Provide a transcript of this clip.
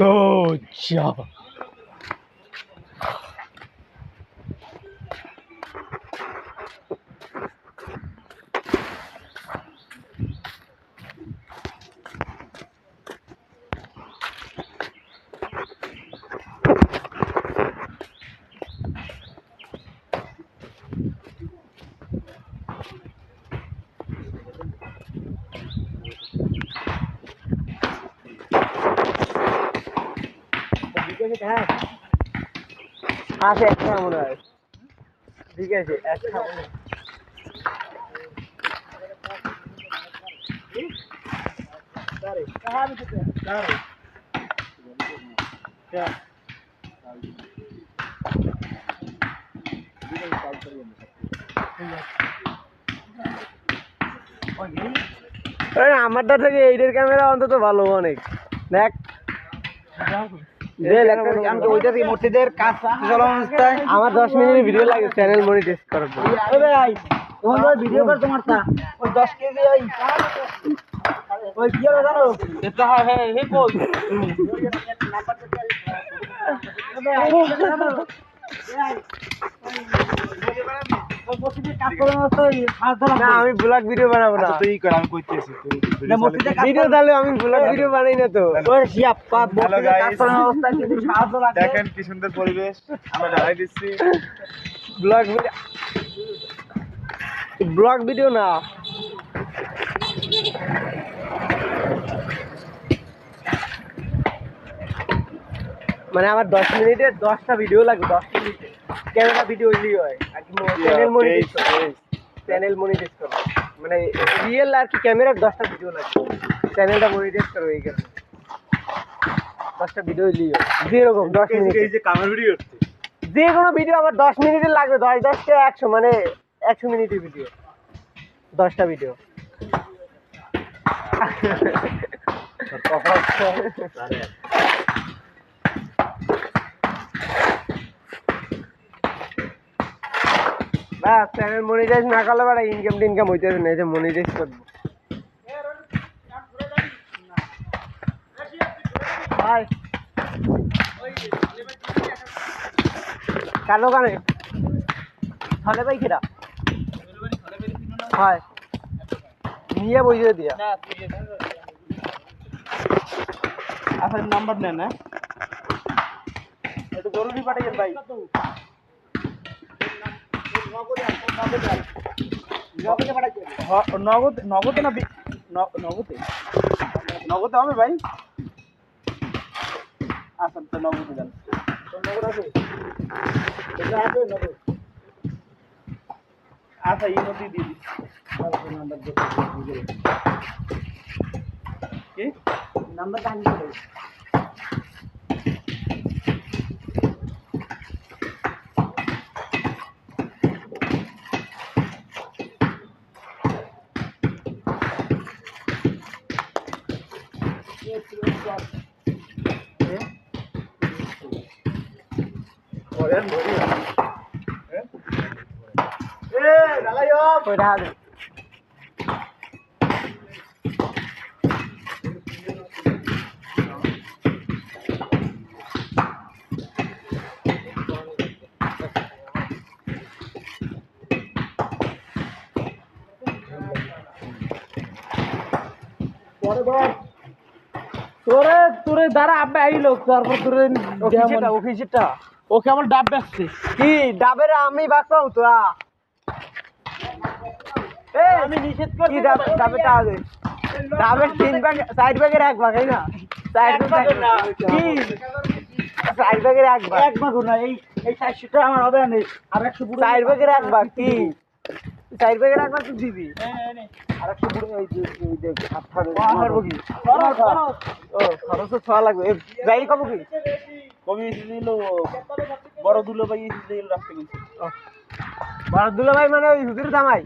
तो जा আছে একটা মনে হয় ঠিক আছে একটা মনে सारे कहां में थे सारे क्या अरे আমারটা থেকে এইটার ক্যামেরা অন্তত ভালো অনেক দেখ আমি ওইটা দিয়ে মূর্তিদের কাজ চলার অবস্থায় আমার 10 মিনিটের ভিডিও লাগে চ্যানেল মনিটাইজ করার জন্য আরে ভাই তোমার ভিডিও কর তোমার তা ওই 10 কেজি ওই কি হবে জানো এটা হ্যাঁ হে কই আমি ব্লগ ভিডিও বানাবো না তুই কর আমি কইতেছি ভিডিও তাহলে আমি ব্লগ ভিডিও বানাই না তো ওর শিয়াপ্পা অবস্থায় কিছু সাহায্য লাগে দেখেন কি সুন্দর পরিবেশ আমরা দাঁড়াই দিচ্ছি ব্লগ ভিডিও না মানে আমার 10 মিনিটের 10টা ভিডিও লাগে 10 মিনিটে ক্যামেরা ভিডিও হইলেই হয় আর কি চ্যানেল মনিটাইজ করব মানে রিয়েল আর কি ক্যামেরার 10টা ভিডিও লাগে চ্যানেলটা মনিটাইজ করব এই কারণে 10টা ভিডিও হইলেই হয় যেরকম 10 মিনিট এই যে ক্যামেরা ভিডিও করতে যে কোনো ভিডিও আমার 10 মিনিটের লাগবে 10 কে 100 মানে 100 মিনিটের ভিডিও 10টা ভিডিও চ্যানেল মনিটাইজ না করলে বড় ইনকাম হইতেছে না এই যে মনিটাইজ করব ভাই কালো কানে তাহলে ভাই কিরা হয় নিয়ে বইয়ে দিয়া না আপনার নাম্বার নেন না একটু জরুরি পাঠাইয়েন ভাই নগদে না নগদে হবে ভাই আচ্ছা তো নগদে যান নগদ আছে আচ্ছা এই মধ্যে দিয়ে দিই কি নাম্বার দান করে তোরে দ্বারা আব্বা আইলো তারপর তোরে অফিসেরটা ওকে আমার ডাব বেচছে কি ডাবের আমি বাঁচাও তোরা আমি নিষেধ করি ডাবেরটা আগে ডাবের 3 ভাগ 4 ভাগের 1 ভাগ না 4 ভাগ না কি 4 ভাগের 1 ভাগ 1 ভাগ না এই 400 টাকা আমার হবে না আর 100 পুরো 4 ভাগের 1 ভাগ কি 4 ভাগের 1 ভাগ তুই দিবি আর 100 পুরো এই যে 18 আমার বগি ও খরচ তো লাগবে যাই কব কি কবি দিল বড় দুলো ভাই দিল রাখতে গেছে বড় দুলো ভাই মানে ওই হুজুর জামাই